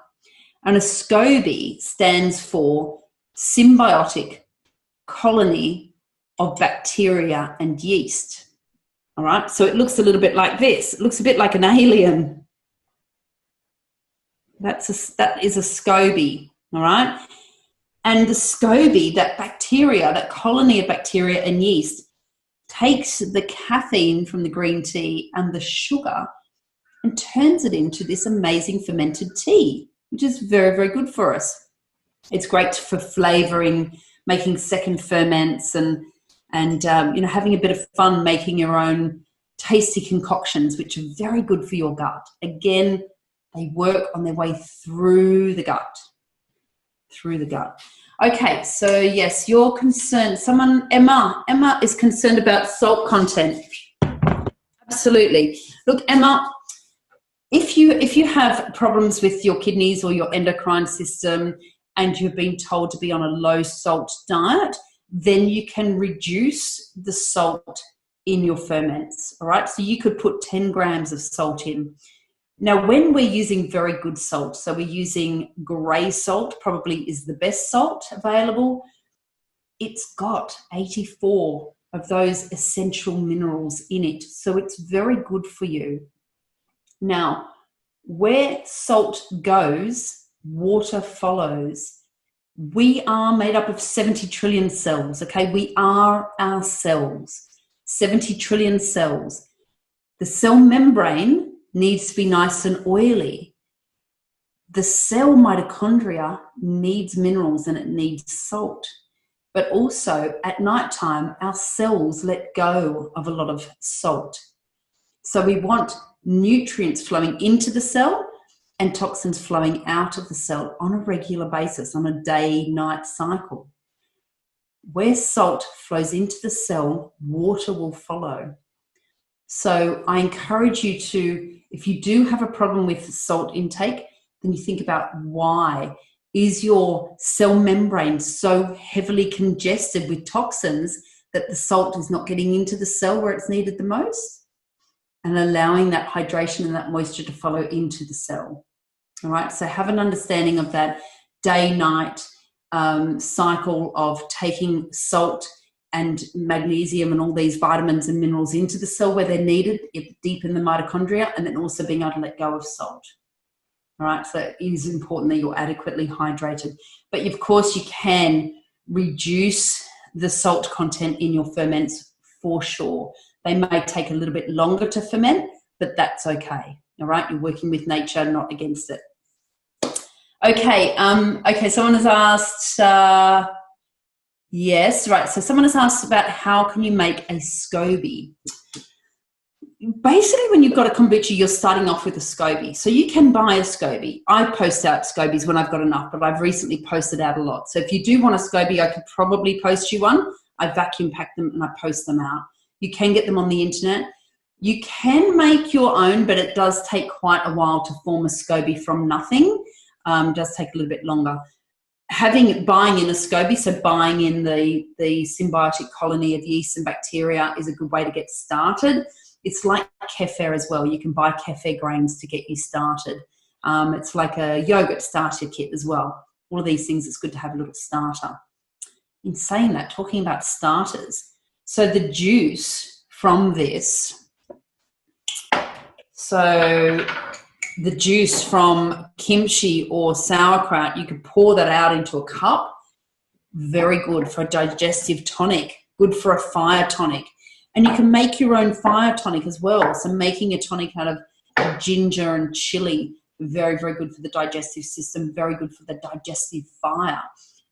And a SCOBY stands for symbiotic colony of bacteria and yeast. All right, so it looks a little bit like this. It looks a bit like an alien. That is a SCOBY, all right? And the SCOBY, that bacteria, that colony of bacteria and yeast, takes the caffeine from the green tea and the sugar and turns it into this amazing fermented tea, which is very, very good for us. It's great for flavouring, making second ferments, and having a bit of fun making your own tasty concoctions, which are very good for your gut. Again, they work on their way through the gut. Okay, so yes, you're concerned. Emma is concerned about salt content. Absolutely. Look, Emma, if you have problems with your kidneys or your endocrine system and you've been told to be on a low salt diet, then you can reduce the salt in your ferments, all right? So you could put 10 grams of salt in. Now, when we're using very good salt, so we're using grey salt, probably is the best salt available, it's got 84 of those essential minerals in it. So it's very good for you. Now, where salt goes, water follows. We are made up of 70 trillion cells, okay? We are our cells, 70 trillion cells. The cell membrane needs to be nice and oily. The cell mitochondria needs minerals and it needs salt. But also at nighttime, our cells let go of a lot of salt. So we want nutrients flowing into the cell and toxins flowing out of the cell on a regular basis, on a day-night cycle. Where salt flows into the cell, water will follow. So I encourage you to, if you do have a problem with salt intake, then you think about why. Is your cell membrane so heavily congested with toxins that the salt is not getting into the cell where it's needed the most, and allowing that hydration and that moisture to follow into the cell? All right, so have an understanding of that day-night cycle of taking salt and magnesium and all these vitamins and minerals into the cell where they're needed, deep in the mitochondria, and then also being able to let go of salt. All right, so it is important that you're adequately hydrated. But of course, you can reduce the salt content in your ferments for sure. They may take a little bit longer to ferment, but that's okay. All right, you're working with nature, not against it. Okay, someone has asked, yes, right, so someone has asked about how can you make a SCOBY. Basically, when you've got a kombucha, you're starting off with a SCOBY. So you can buy a SCOBY. I post out SCOBYs when I've got enough, but I've recently posted out a lot. So if you do want a SCOBY, I could probably post you one. I vacuum pack them and I post them out. You can get them on the internet. You can make your own, but it does take quite a while to form a SCOBY from nothing. It does take a little bit longer. Buying in a SCOBY, so buying in the symbiotic colony of yeast and bacteria is a good way to get started. It's like kefir as well. You can buy kefir grains to get you started. It's like a yogurt starter kit as well. All of these things, it's good to have a little starter. In saying that, talking about starters, so the juice from this, so the juice from kimchi or sauerkraut, you could pour that out into a cup. Very good for a digestive tonic, good for a fire tonic. And you can make your own fire tonic as well. So making a tonic out of ginger and chili, very, very good for the digestive system, very good for the digestive fire.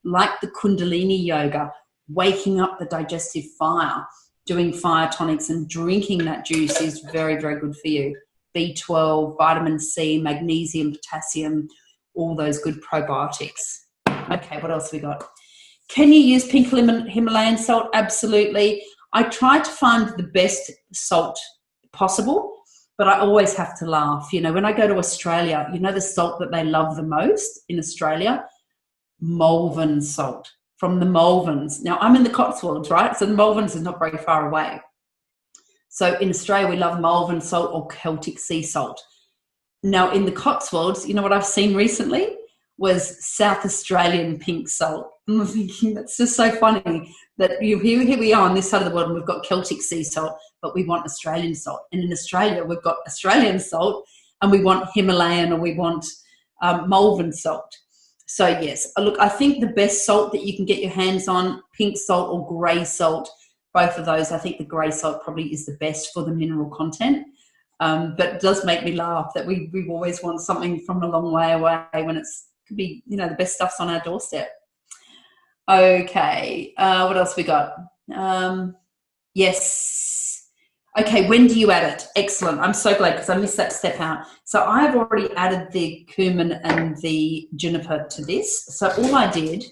Like the Kundalini yoga, waking up the digestive fire, doing fire tonics and drinking that juice is very, very good for you. B12, vitamin C, magnesium, potassium, all those good probiotics. Okay, what else we got? Can you use pink Himalayan salt? Absolutely. I try to find the best salt possible, but I always have to laugh. You know, when I go to Australia, you know the salt that they love the most in Australia? Malvern salt, from the Malverns. Now, I'm in the Cotswolds, right? So the Malverns is not very far away. So in Australia, we love Malvern salt or Celtic sea salt. Now, in the Cotswolds, you know what I've seen recently was South Australian pink salt. And I'm thinking, that's just so funny that here we are on this side of the world and we've got Celtic sea salt, but we want Australian salt. And in Australia, we've got Australian salt and we want Himalayan or we want Malvern salt. So yes, look, I think the best salt that you can get your hands on, pink salt or grey salt, both of those, I think the grey salt probably is the best for the mineral content. But it does make me laugh that we always want something from a long way away when could be, you know, the best stuff's on our doorstep. Okay, what else we got? Yes. Okay, when do you add it? Excellent. I'm so glad because I missed that step out. So I've already added the cumin and the juniper to this. So all I did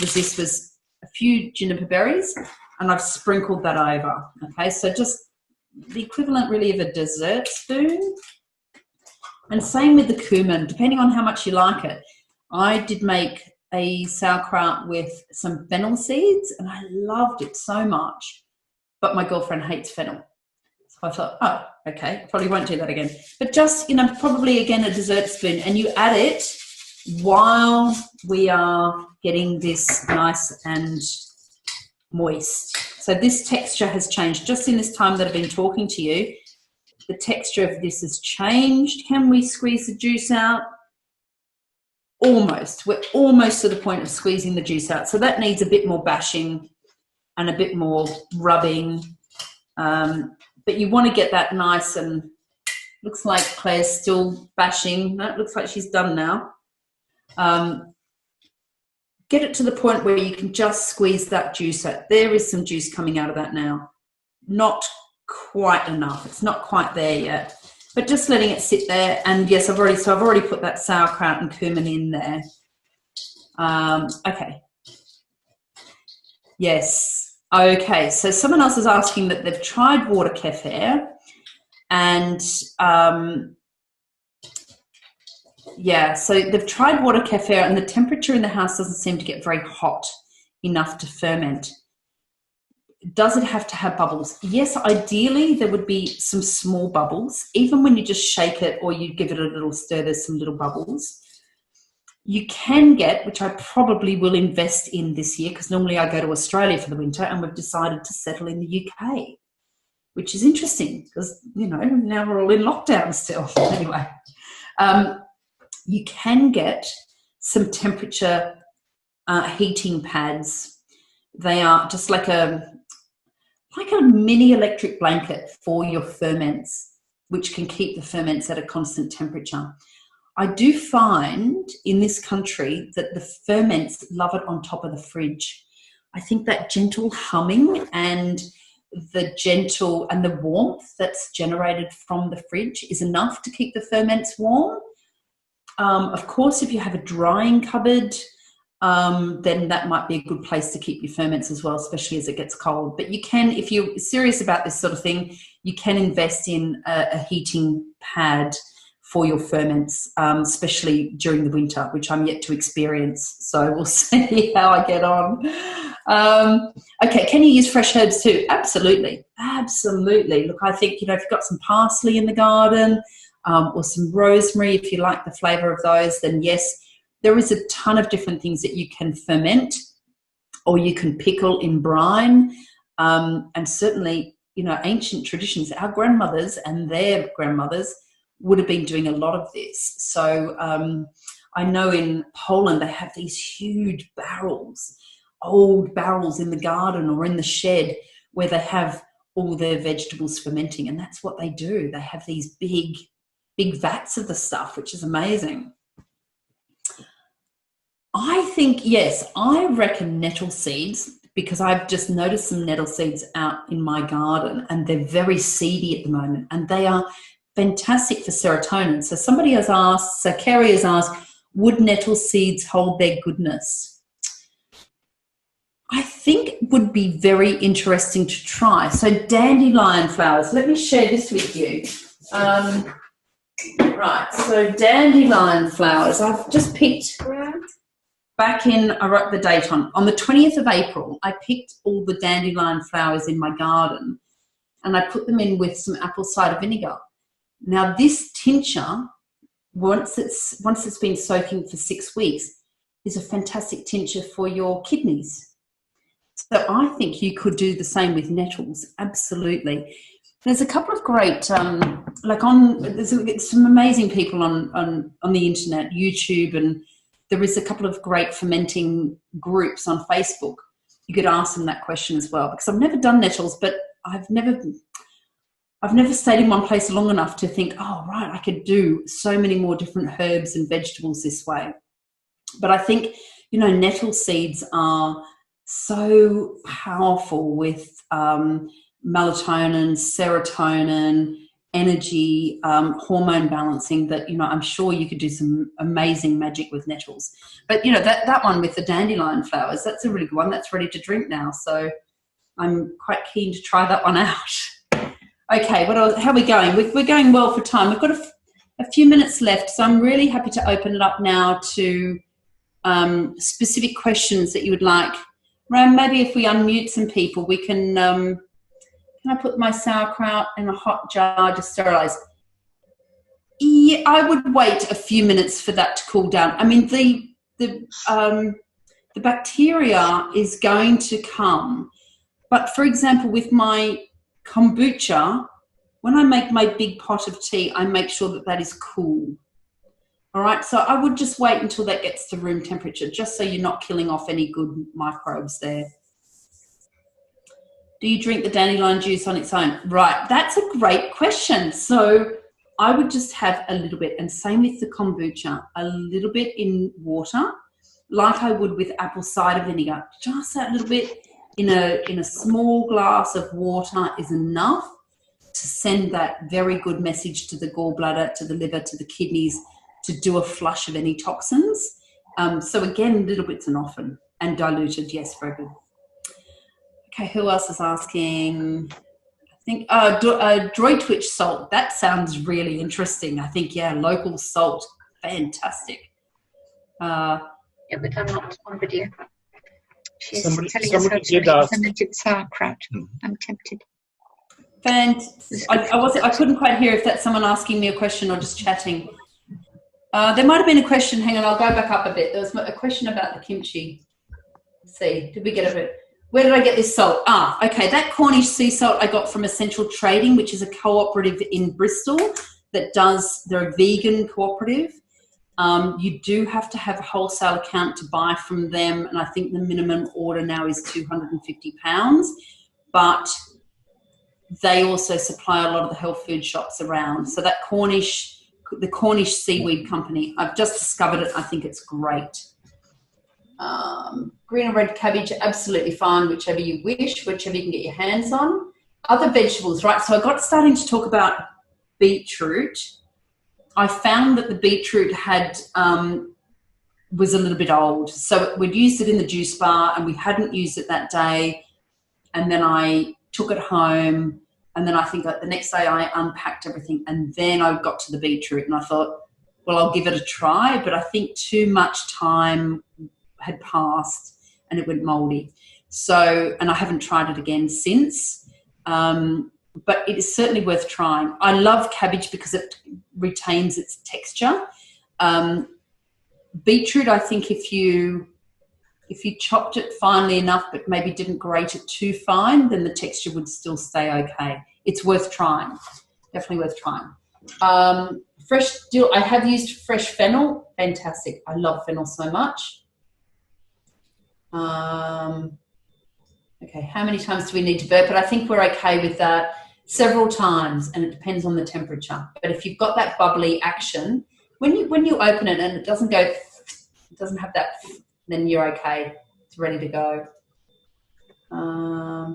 was a few juniper berries and I've sprinkled that over. Okay, so just the equivalent really of a dessert spoon. And same with the cumin, depending on how much you like it. I did make a sauerkraut with some fennel seeds and I loved it so much, but my girlfriend hates fennel. So I thought, oh, okay, probably won't do that again. But just, you know, probably again a dessert spoon, and you add it while we are getting this nice and moist. So this texture has changed just in this time that I've been talking to you. The texture of this has changed. Can we squeeze the juice out? Almost. We're almost to the point of squeezing the juice out. So that needs a bit more bashing and a bit more rubbing. But you want to get that nice and looks like Claire's still bashing. No, it looks like she's done now. Get it to the point where you can just squeeze that juice out. There is some juice coming out of that now. Not quite enough. It's not quite there yet. But just letting it sit there. And yes, I've already put that sauerkraut and cumin in there. Okay. Yes. Okay. So someone else is asking that they've tried water kefir and yeah, so they've tried water kefir and the temperature in the house doesn't seem to get very hot enough to ferment. Does it have to have bubbles? Yes, ideally there would be some small bubbles. Even when you just shake it or you give it a little stir, there's some little bubbles. You can get, which I probably will invest in this year, because normally I go to Australia for the winter, and we've decided to settle in the UK, which is interesting because, now we're all in lockdown still. Anyway, you can get some temperature heating pads. They are just like a mini electric blanket for your ferments, which can keep the ferments at a constant temperature. I do find in this country that the ferments love it on top of the fridge. I think that gentle humming and the warmth that's generated from the fridge is enough to keep the ferments warm. Of course, if you have a drying cupboard, then that might be a good place to keep your ferments as well, especially as it gets cold. But you can, if you're serious about this sort of thing, you can invest in a heating pad for your ferments, especially during the winter, which I'm yet to experience. So we'll see how I get on. Okay, can you use fresh herbs too? Absolutely. Look, I think, if you've got some parsley in the garden, or some rosemary, if you like the flavour of those, then yes, there is a ton of different things that you can ferment or you can pickle in brine. And certainly, ancient traditions, our grandmothers and their grandmothers would have been doing a lot of this. So I know in Poland they have these huge barrels, old barrels in the garden or in the shed where they have all their vegetables fermenting, and that's what they do. They have these big vats of the stuff, which is amazing. I think, yes, I reckon nettle seeds, because I've just noticed some nettle seeds out in my garden and they're very seedy at the moment, and they are fantastic for serotonin. So Kerry has asked, would nettle seeds hold their goodness? I think it would be very interesting to try. So dandelion flowers, let me share this with you. Right, so dandelion flowers, I've just picked I wrote the date on the 20th of April, I picked all the dandelion flowers in my garden and I put them in with some apple cider vinegar. Now this tincture, once it's been soaking for 6 weeks, is a fantastic tincture for your kidneys. So I think you could do the same with nettles, absolutely. There's a couple of great, there's some amazing people on the internet, YouTube, and there is a couple of great fermenting groups on Facebook. You could ask them that question as well, because I've never done nettles, but I've never stayed in one place long enough to think, oh, right, I could do so many more different herbs and vegetables this way. But I think, nettle seeds are so powerful with melatonin, serotonin, energy, hormone balancing that, I'm sure you could do some amazing magic with nettles. But, that one with the dandelion flowers, that's a really good one. That's ready to drink now. So I'm quite keen to try that one out. Okay, how are we going? We're going well for time. We've got a few minutes left, so I'm really happy to open it up now to specific questions that you would like. Ram, maybe if we unmute some people, we can I put my sauerkraut in a hot jar to sterilise? Yeah, I would wait a few minutes for that to cool down. I mean, the bacteria is going to come. But for example, with my kombucha, when I make my big pot of tea, I make sure that is cool. All right, so I would just wait until that gets to room temperature, just so you're not killing off any good microbes there. Do you drink the dandelion juice on its own? Right, that's a great question. So I would just have a little bit, and same with the kombucha, a little bit in water, like I would with apple cider vinegar. Just that little bit in a small glass of water is enough to send that very good message to the gallbladder, to the liver, to the kidneys, to do a flush of any toxins. So again, little bits and often, and diluted, yes, very good. Okay, who else is asking? I think Droitwich salt. That sounds really interesting. I think, yeah, local salt, fantastic. Yeah, but I'm not on video. She's telling us how Somebody to make fermented sauerkraut. I'm tempted. I couldn't quite hear if that's someone asking me a question or just chatting. There might have been a question. Hang on, I'll go back up a bit. There was a question about the kimchi. Let's see, did we get a bit? Where did I get this salt? Okay, that Cornish sea salt I got from Essential Trading, which is a cooperative in Bristol that they're a vegan cooperative. You do have to have a wholesale account to buy from them, and I think the minimum order now is £250. But they also supply a lot of the health food shops around. So that the Cornish Seaweed Company, I've just discovered it. I think it's great. Green or red cabbage, absolutely fine, whichever you wish, whichever you can get your hands on. Other vegetables, right? So I got starting to talk about beetroot. I found that the beetroot was a little bit old. So we'd used it in the juice bar and we hadn't used it that day. And then I took it home, and then I think the next day I unpacked everything, and then I got to the beetroot and I thought, well, I'll give it a try. But I think too much time had passed and it went moldy. So, and I haven't tried it again since. But it is certainly worth trying. I love cabbage because it retains its texture. Beetroot, I think if you chopped it finely enough but maybe didn't grate it too fine, then the texture would still stay okay. It's worth trying. Definitely worth trying. Fresh dill, I have used fresh fennel. Fantastic. I love fennel so much. Okay, how many times do we need to burp it? I think we're okay with that. Several times, and it depends on the temperature. But if you've got that bubbly action, when you open it and it doesn't have that, then you're okay. It's ready to go. I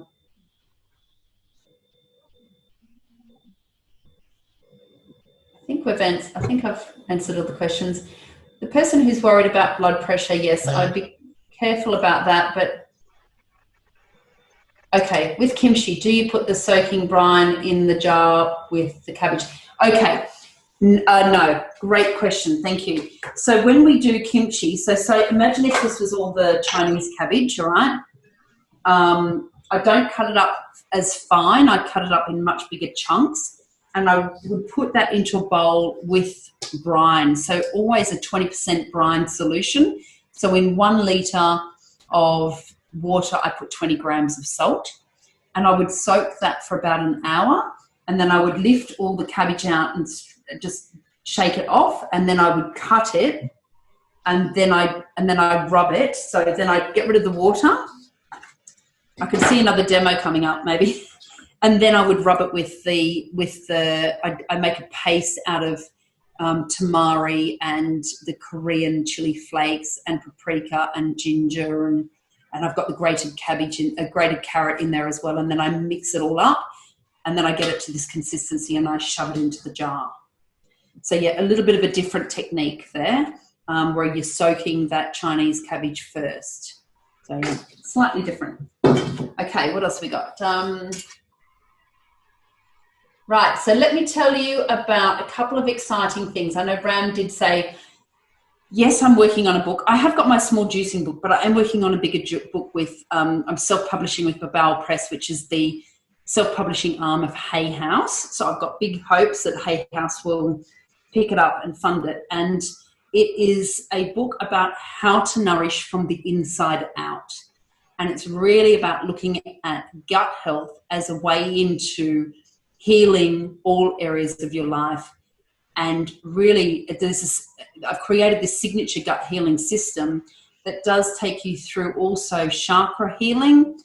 think I've answered all the questions. The person who's worried about blood pressure, yes, I'd be careful about that. But okay, with kimchi, do you put the soaking brine in the jar with the cabbage? Okay. No, great question. Thank you. So when we do kimchi, so imagine if this was all the Chinese cabbage, all right? I don't cut it up as fine. I cut it up in much bigger chunks, and I would put that into a bowl with brine. So always a 20% brine solution. So in 1 litre of water, I put 20 grams of salt, and I would soak that for about an hour, and then I would lift all the cabbage out and just shake it off, and then I would cut it, and then I rub it. So then I get rid of the water. I could see another demo coming up maybe, and then I would rub it I make a paste out of tamari and the Korean chili flakes and paprika and ginger, and I've got the grated carrot in there as well, and then I mix it all up, and then I get it to this consistency and I shove it into the jar. So yeah, a little bit of a different technique there, where you're soaking that Chinese cabbage first. So yeah, slightly different. Okay, what else we got? Right, so let me tell you about a couple of exciting things. I know Bram did say, yes, I'm working on a book. I have got my small juicing book, but I am working on a bigger book with, I'm self-publishing with Babel Press, which is the self-publishing arm of Hay House. So I've got big hopes that Hay House will pick it up and fund it. And it is a book about how to nourish from the inside out. And it's really about looking at gut health as a way into healing all areas of your life. And really, I've created this signature gut healing system that does take you through also chakra healing,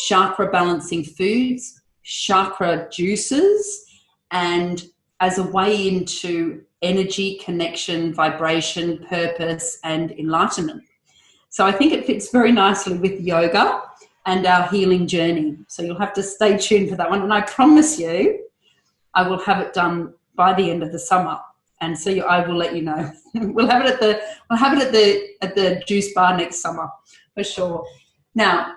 chakra balancing foods, chakra juices, and as a way into energy, connection, vibration, purpose, and enlightenment. So I think it fits very nicely with yoga and our healing journey. So you'll have to stay tuned for that one. And I promise you, I will have it done by the end of the summer. And so I will let you know. We'll have it at the juice bar next summer for sure. Now,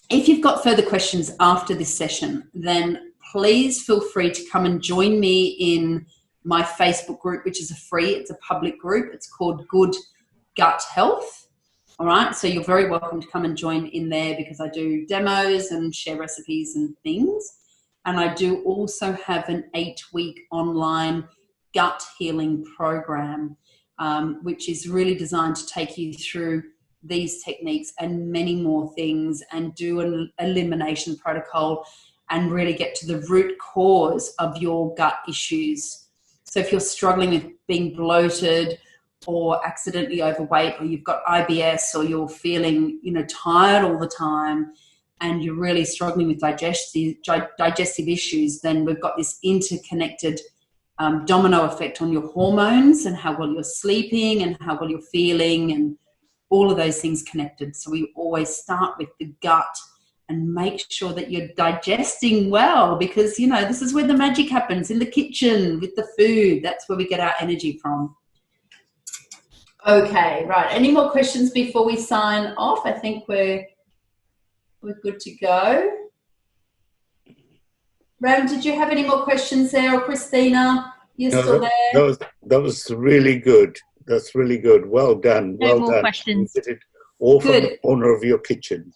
if you've got further questions after this session, then please feel free to come and join me in my Facebook group, which is it's a public group. It's called Good Gut Health. All right, so you're very welcome to come and join in there, because I do demos and share recipes and things. And I do also have an 8-week online gut healing program. which is really designed to take you through these techniques and many more things, and do an elimination protocol and really get to the root cause of your gut issues. So if you're struggling with being bloated or accidentally overweight, or you've got IBS, or you're feeling, tired all the time, and you're really struggling with digestive issues, then we've got this interconnected domino effect on your hormones and how well you're sleeping and how well you're feeling, and all of those things connected. So we always start with the gut and make sure that you're digesting well, because, this is where the magic happens, in the kitchen with the food. That's where we get our energy from. Okay, right. Any more questions before we sign off? I think we're good to go. Ram, did you have any more questions there, or Christina? You're still there? That was really good. That's really good. Well done. No more questions. You did it all from the corner of your kitchen.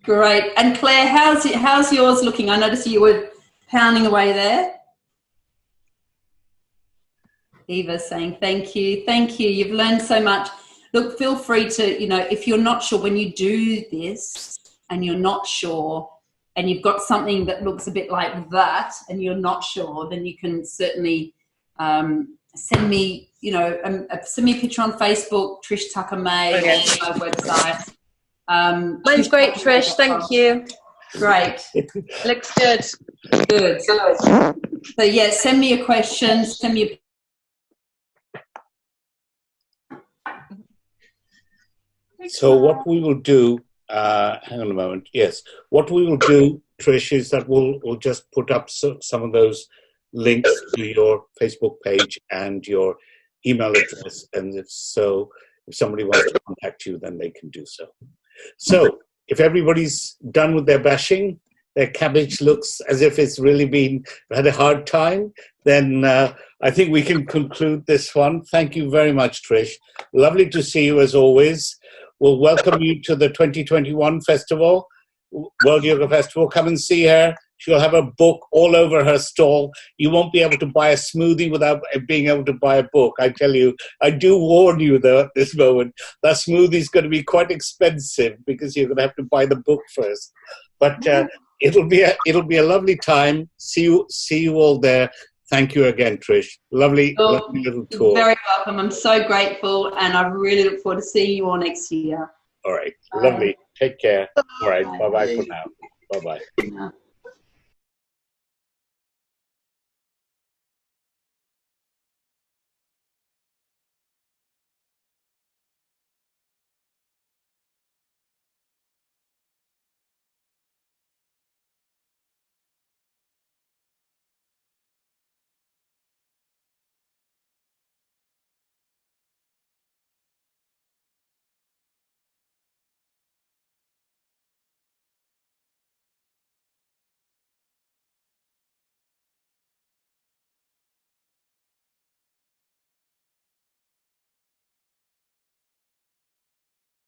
Great. And Claire, how's yours looking? I noticed you were pounding away there. Eva saying thank you. Thank you. You've learned so much. Look, feel free to, if you're not sure, when you do this and you're not sure, and you've got something that looks a bit like that and you're not sure, then you can certainly send me, send me a picture on Facebook, Trish Tucker May, or my website. Mine's great, Trish. Thank you. Great. Looks good. Good. So yeah, send me a question. Send me So what we will do, hang on a moment. Yes, what we will do, Trish, is that we'll just put up some of those links to your Facebook page and your email address, and if somebody wants to contact you, then they can do so. So if everybody's done with their bashing, their cabbage looks as if it's really had a hard time, then I think we can conclude this one. Thank you very much, Trish. Lovely to see you as always. We'll welcome you to the 2021 festival, World Yoga Festival. Come and see her. She'll have a book all over her stall. You won't be able to buy a smoothie without being able to buy a book. I tell you, I do warn you though at this moment, that smoothie is going to be quite expensive because you're going to have to buy the book first. But it'll be a lovely time. See you all there. Thank you again, Trish. Lovely little tour. Very welcome. I'm so grateful, and I really look forward to seeing you all next year. All right. Lovely. Take care. All right. Bye-bye for now. Bye-bye. Yeah.